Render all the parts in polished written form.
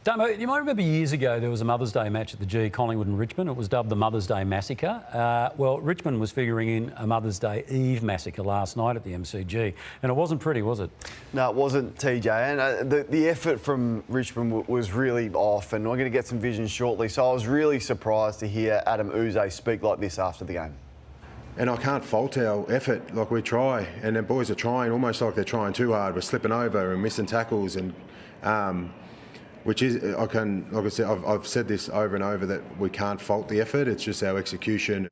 Damo, you might remember years ago there was a Mother's Day match at the G, Collingwood and Richmond. It was dubbed the Mother's Day Massacre. Well, Richmond was figuring in a Mother's Day Eve massacre last night at the MCG, and it wasn't pretty, was it? No, it wasn't, TJ. And the effort from Richmond was really off, and we're going to get some vision shortly. So I was really surprised to hear Adem Yze speak like this after the game. And I can't fault our effort. Like, we try, and the boys are trying almost like they're trying too hard. We're slipping over and missing tackles, and which is, like I said, I've said this over and over, that we can't fault the effort. It's just our execution.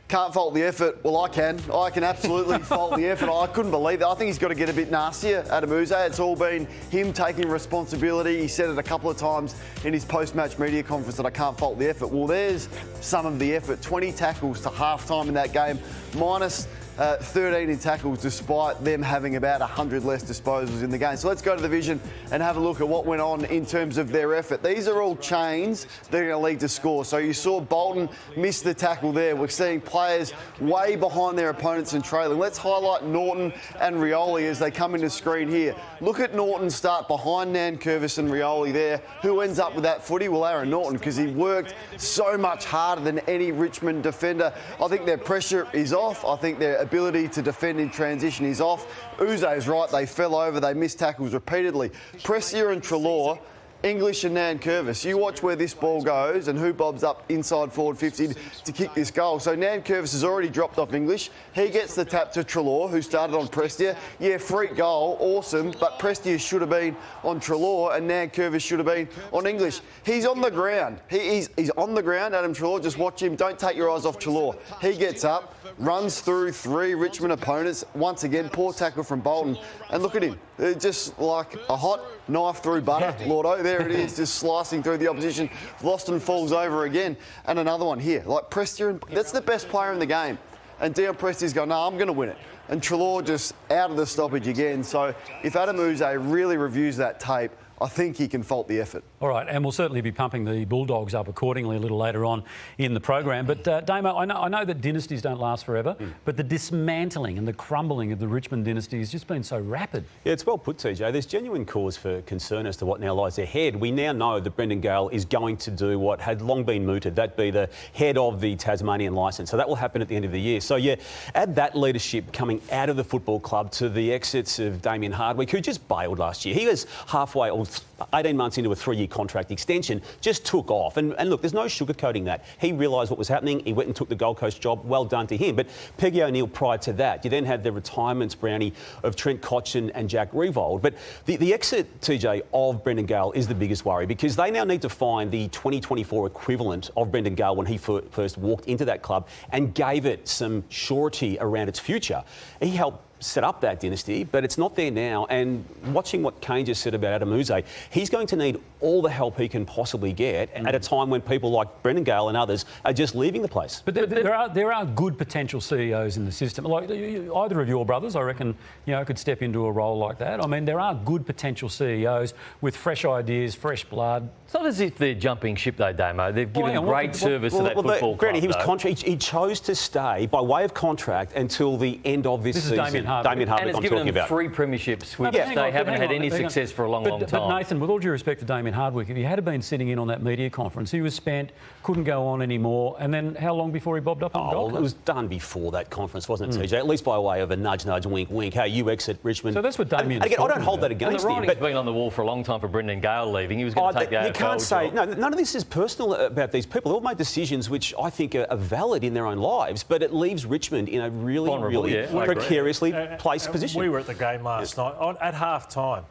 Can't fault the effort. Well, I can. I can absolutely fault the effort. I couldn't believe it. I think he's got to get a bit nastier, Adem Yze. It's all been him taking responsibility. He said it a couple of times in his post-match media conference that I can't fault the effort. Well, there's some of the effort. 20 tackles to half-time in that game, minus 13 in tackles, despite them having about 100 less disposals in the game. So let's go to the vision and have a look at what went on in terms of their effort. These are all chains that are going to lead to score. So you saw Bolton miss the tackle there. We're seeing players way behind their opponents and trailing. Let's highlight Norton and Rioli as they come into screen here. Look at Norton start behind Nankervis and Rioli there. Who ends up with that footy? Well, Aaron Norton, because he worked so much harder than any Richmond defender. I think their pressure is off. I think their ability to defend in transition is off. Yze is right, they fell over, they missed tackles repeatedly. Prestia and Treloar, English and Nankervis. You watch where this ball goes and who bobs up inside forward 50 to kick this goal. So Nankervis has already dropped off English. He gets the tap to Treloar, who started on Prestia. Yeah, freak goal, awesome, but Prestia should have been on Treloar and Nankervis should have been on English. He's on the ground. He's on the ground, Adem Treloar. Just watch him. Don't take your eyes off Treloar. He gets up, runs through 3 Richmond opponents. Once again, poor tackle from Bolton. And look at him. Just like a hot knife through butter, Lordo. There it is, just slicing through the opposition. Lost and falls over again. And another one here. Like Prestia, that's the best player in the game. And Dion Prestia's going, no, I'm going to win it. And Treloar just out of the stoppage again. So if Adem Yze really reviews that tape, I think he can fault the effort. All right, and we'll certainly be pumping the Bulldogs up accordingly a little later on in the program. But Damo, I know that dynasties don't last forever, but the dismantling and the crumbling of the Richmond dynasty has just been so rapid. Yeah, it's well put, TJ. There's genuine cause for concern as to what now lies ahead. We now know that Brendan Gale is going to do what had long been mooted, that be the head of the Tasmanian licence. So that will happen at the end of the year. So yeah, add that leadership coming out of the football club to the exits of Damien Hardwick, who just bailed last year. He was halfway, or 18 months into a 3-year contract extension, just took off. And look, there's no sugarcoating that. He realised what was happening. He went and took the Gold Coast job. Well done to him. But Peggy O'Neill prior to that, you then had the retirements, Brownie, of Trent Cotchin and Jack Revold. But the exit, TJ, of Brendan Gale is the biggest worry, because they now need to find the 2024 equivalent of Brendan Gale when he first walked into that club and gave it some surety around its future. He helped set up that dynasty, but it's not there now. And watching what Kane just said about Adem Yze, he's going to need all the help he can possibly get at a time when people like Brendan Gale and others are just leaving the place. But there are good potential CEOs in the system. Like either of your brothers, I reckon, could step into a role like that. I mean, there are good potential CEOs with fresh ideas, fresh blood. It's not as if they're jumping ship though, Damo. They've given great service to that football club. Granted, he chose to stay by way of contract until the end of this season. Damien Hardwick, and it's given them 3 premierships, which they haven't had any success for a long time. But Nathan, with all due respect to Damien Hardwick, if he had been sitting in on that media conference, he was spent, couldn't go on anymore, and then how long before he bobbed up on the Gold Coast? It was done before that conference, wasn't it, TJ? At least by way of a nudge, wink, wink. Hey, you exit Richmond. So that's what Damien. Again, I don't hold that against him. And the writing's been on the wall for a long time for Brendan Gale leaving. He was going to take the AFL You can't say... job. No, none of this is personal about these people. They all make decisions which I think are valid in their own lives, but it leaves Richmond in a really precariously placed position. We were at the game last night. At half-time,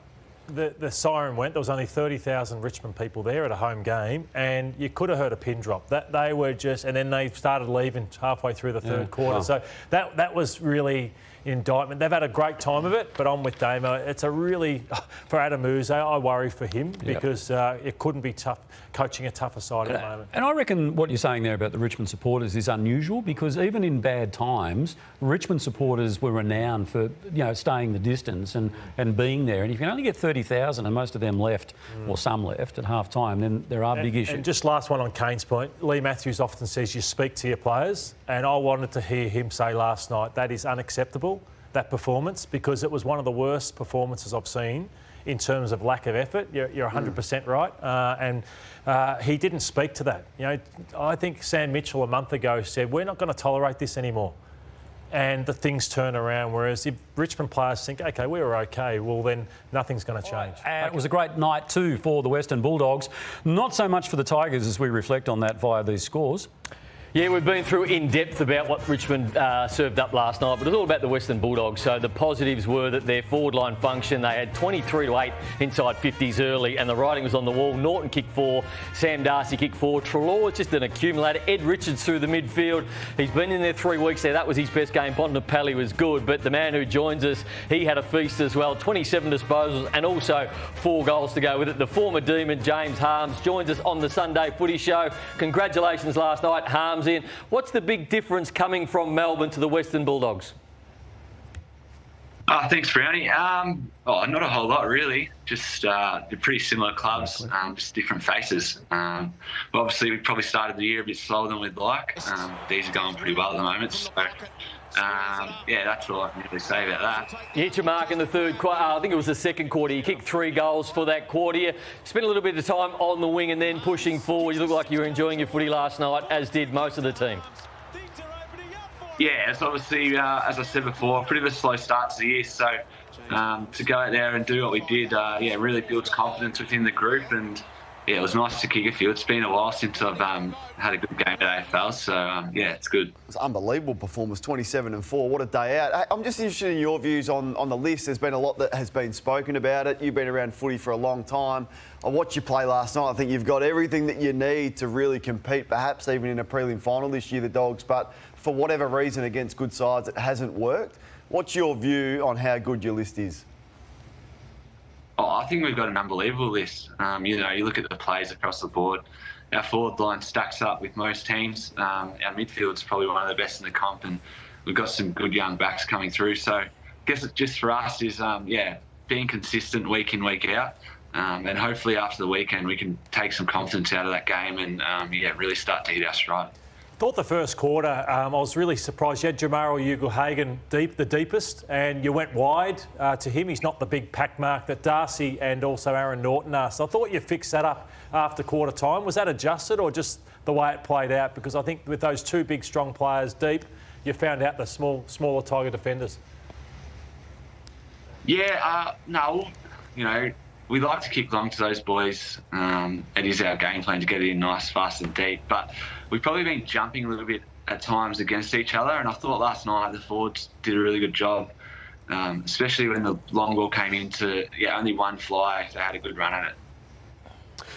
the siren went. There was only 30,000 Richmond people there at a home game, and you could have heard a pin drop. They were just... And then they started leaving halfway through the third quarter. So that was really... indictment. They've had a great time of it, but I'm with Damo. It's a really, for Adem Yze, I worry for him because it couldn't be tough coaching a tougher side at the moment. And I reckon what you're saying there about the Richmond supporters is unusual, because even in bad times, Richmond supporters were renowned for staying the distance and being there. And if you can only get 30,000 and most of them left, or some left at half time, then there are big issues. And just last one on Kane's point, Lee Matthews often says you speak to your players, and I wanted to hear him say last night that is unacceptable, that performance, because it was one of the worst performances I've seen in terms of lack of effort. You're 100% right. And he didn't speak to that. You know, I think Sam Mitchell a month ago said, we're not going to tolerate this anymore. And the things turn around, whereas if Richmond players think, OK, we were OK, well, then nothing's going to change. And it was a great night too for the Western Bulldogs. Not so much for the Tigers as we reflect on that via these scores. Yeah, we've been through in depth about what Richmond served up last night, but it's all about the Western Bulldogs. So the positives were that their forward line function, they had 23-8 inside 50s early, and the writing was on the wall. Norton kicked 4, Sam Darcy kicked 4. Treloar just an accumulator. Ed Richards through the midfield. He's been in there 3 weeks there. That was his best game. Bontempelli was good, but the man who joins us, he had a feast as well. 27 disposals and also 4 goals to go with it. The former Demon, James Harms, joins us on the Sunday Footy Show. Congratulations last night, Harms. What's the big difference coming from Melbourne to the Western Bulldogs? Thanks, Brownie. Not a whole lot, really. Just they're pretty similar clubs, just different faces. But obviously, we probably started the year a bit slower than we'd like. These are going pretty well at the moment. So, that's all I can really say about that. You hit your mark in the third quarter. I think it was the second quarter. You kicked 3 goals for that quarter. You spent a little bit of time on the wing and then pushing forward. You look like you were enjoying your footy last night, as did most of the team. Yeah, it's obviously, as I said before, a pretty of a slow start to the year. So to go out there and do what we did, really builds confidence within the group. And it was nice to kick a few. It's been a while since I've had a good game at AFL. So, it's good. It's an unbelievable performance, 27-4. What a day out. Hey, I'm just interested in your views on the list. There's been a lot that has been spoken about it. You've been around footy for a long time. I watched you play last night. I think you've got everything that you need to really compete, perhaps even in a prelim final this year, the Dogs. But for whatever reason, against good sides, it hasn't worked. What's your view on how good your list is? I think we've got an unbelievable list. You look at the plays across the board. Our forward line stacks up with most teams. Our midfield's probably one of the best in the comp, and we've got some good young backs coming through. So I guess it just for us is, being consistent week in, week out. And hopefully after the weekend we can take some confidence out of that game and, really start to hit our stride. Thought the first quarter, I was really surprised. You had Jamarl Ugle-Hagan the deepest, and you went wide to him. He's not the big pack mark that Darcy and also Aaron Norton are. So I thought you fixed that up after quarter time. Was that adjusted or just the way it played out? Because I think with those 2 big, strong players deep, you found out the smaller Tiger defenders. No, we like to kick long to those boys. It is our game plan to get it in nice, fast and deep. But we've probably been jumping a little bit at times against each other. And I thought last night the forwards did a really good job, especially when the long ball came into only one fly. They had a good run at it.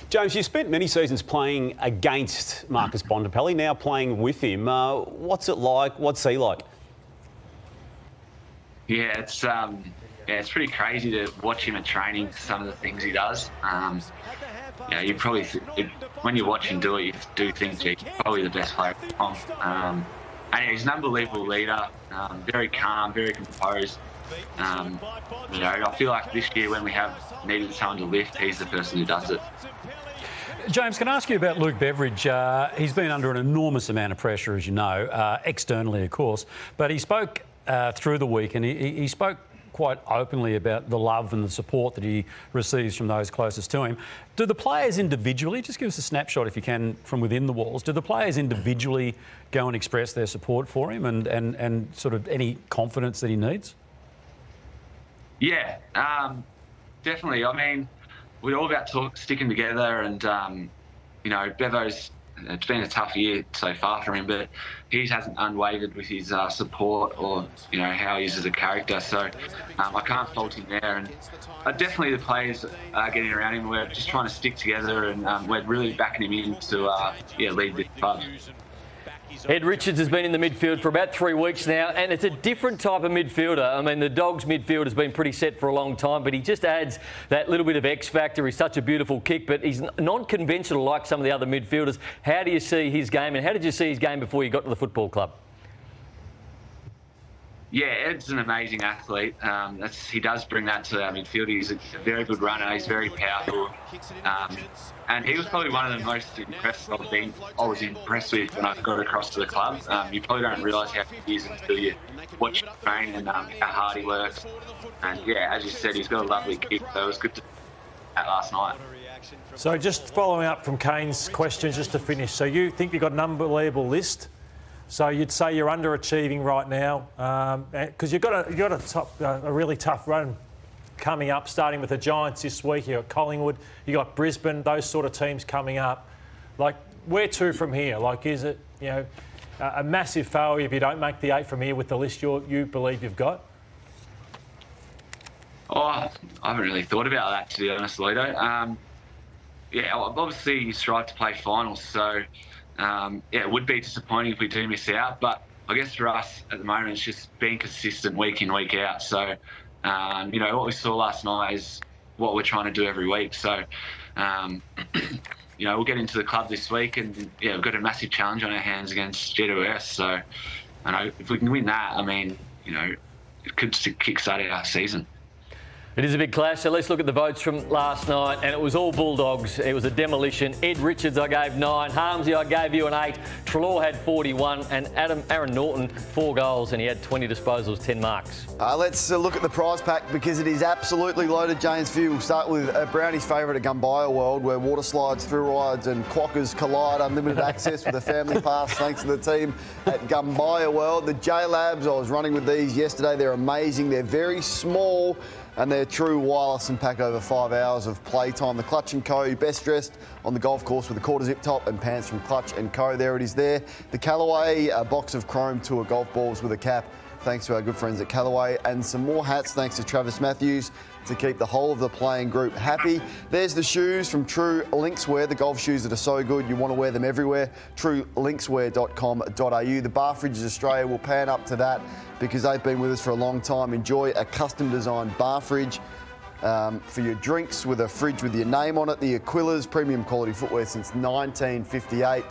James, you spent many seasons playing against Marcus Bontempelli, now playing with him. What's it like? What's he like? Yeah, it's pretty crazy to watch him at training, some of the things he does. You probably, when you watch him do it, you do think he's probably the best player on. And he's an unbelievable leader, very calm, very composed. I feel like this year when we have needed someone to lift, he's the person who does it. James, can I ask you about Luke Beveridge? He's been under an enormous amount of pressure, as you know, externally, of course. But he spoke through the week, and he spoke quite openly about the love and the support that he receives from those closest to him. Do the players individually, just give us a snapshot if you can from within the walls, do the players individually go and express their support for him and sort of any confidence that he needs? Yeah, definitely. I mean, we're all about sticking together and, Bevo's, it's been a tough year so far for him, but he hasn't unwavered with his support or, how he is as a character. So I can't fault him there. And definitely the players are getting around him. We're just trying to stick together and we're really backing him in to lead this club. Ed Richards has been in the midfield for about 3 weeks now, and it's a different type of midfielder. I mean, the Dogs' midfield has been pretty set for a long time, but he just adds that little bit of X factor. He's such a beautiful kick, but he's non-conventional like some of the other midfielders. How do you see his game, and how did you see his game before you got to the football club? Yeah, Ed's an amazing athlete. He does bring that to our midfield. He's a very good runner. He's very powerful. And he was probably one of the most impressed I was impressed with when I got across to the club. You probably don't realise how good he is until you watch him train and how hard he works. And yeah, as you said, he's got a lovely kick. So it was good to that last night. So just following up from Kane's question, just to finish. So you think you've got an unbelievable list? So you'd say you're underachieving right now because you've got a really tough run coming up, starting with the Giants this week. You've got Collingwood, you got Brisbane, those sort of teams coming up. Like, where to from here? Like, is it a massive failure if you don't make the 8 from here with the list you believe you've got? Oh, I haven't really thought about that, to be honest, Lito. Yeah, obviously you strive to play finals, so it would be disappointing if we do miss out. But I guess for us at the moment, it's just being consistent week in, week out. So, what we saw last night is what we're trying to do every week. So, we'll get into the club this week, and we've got a massive challenge on our hands against WWOS. So, I know if we can win that, it could kickstart our season. It is a big clash, so let's look at the votes from last night, and it was all Bulldogs. It was a demolition. Ed Richards, I gave 9. Harmsy, I gave you an 8. Treloar had 41, and Aaron Norton, 4 goals, and he had 20 disposals, 10 marks. Let's look at the prize pack because it is absolutely loaded, James Few. We'll start with Brownie's favourite at Gumbaya World, where water slides, thrill rides and quackers collide. Unlimited access with a family pass, thanks to the team at Gumbaya World. The J-Labs, I was running with these yesterday. They're amazing. They're very small, and they're true wireless and pack over 5 hours of playtime. The Clutch & Co. best dressed on the golf course with a quarter zip top and pants from Clutch & Co. There it is there. The Callaway box of Chrome Tour golf balls with a cap, thanks to our good friends at Callaway. And some more hats thanks to Travis Matthews to keep the whole of the playing group happy. There's the shoes from True Linkswear, the golf shoes that are so good you want to wear them everywhere. TrueLinkswear.com.au. The Bar Fridges Australia will pan up to that because they've been with us for a long time. Enjoy a custom designed bar fridge for your drinks with a fridge with your name on it. The Aquila's premium quality footwear since 1958.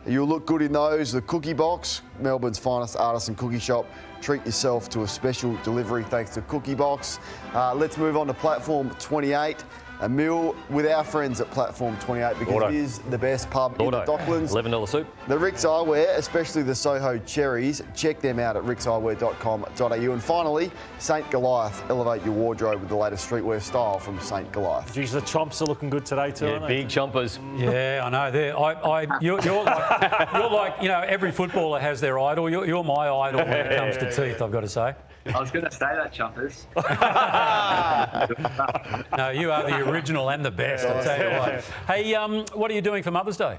You'll look good in those. The Cookie Box, Melbourne's finest artisan cookie shop. Treat yourself to a special delivery thanks to Cookie Box. Let's move on to Platform 28. A meal with our friends at Platform 28 because it is the best pub in the Docklands. $11 soup. The Rick's Eyewear, especially the Soho Cherries. Check them out at rickseyewear.com.au. And finally, St. Goliath. Elevate your wardrobe with the latest streetwear style from St. Goliath. Geez, the chomps are looking good today too, aren't they? Big chompers. Yeah, I know. You're like every footballer has their idol. You're my idol when it comes to teeth, I've got to say. I was going to say that, Chompers. No, you are the original and the best, I'll tell you what. Hey, what are you doing for Mother's Day?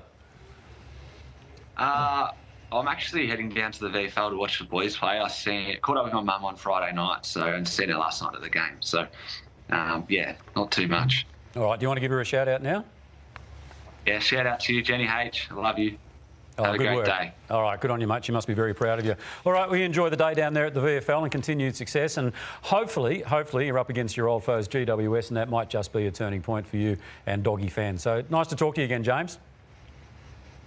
I'm actually heading down to the VFL to watch the boys play. Caught up with my mum on Friday night, and seen her last night at the game. So, not too much. All right, do you want to give her a shout out now? Yeah, shout out to you, Jenny H. I love you. Oh, Have a good great work. day. All right, good on you, mate. You must be very proud of you. All right, we enjoy the day down there at the VFL and continued success. And hopefully you're up against your old foes, GWS, and that might just be a turning point for you and Doggy fans. So nice to talk to you again, James.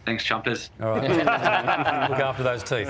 Thanks, Chompers. All right. Look after those teeth.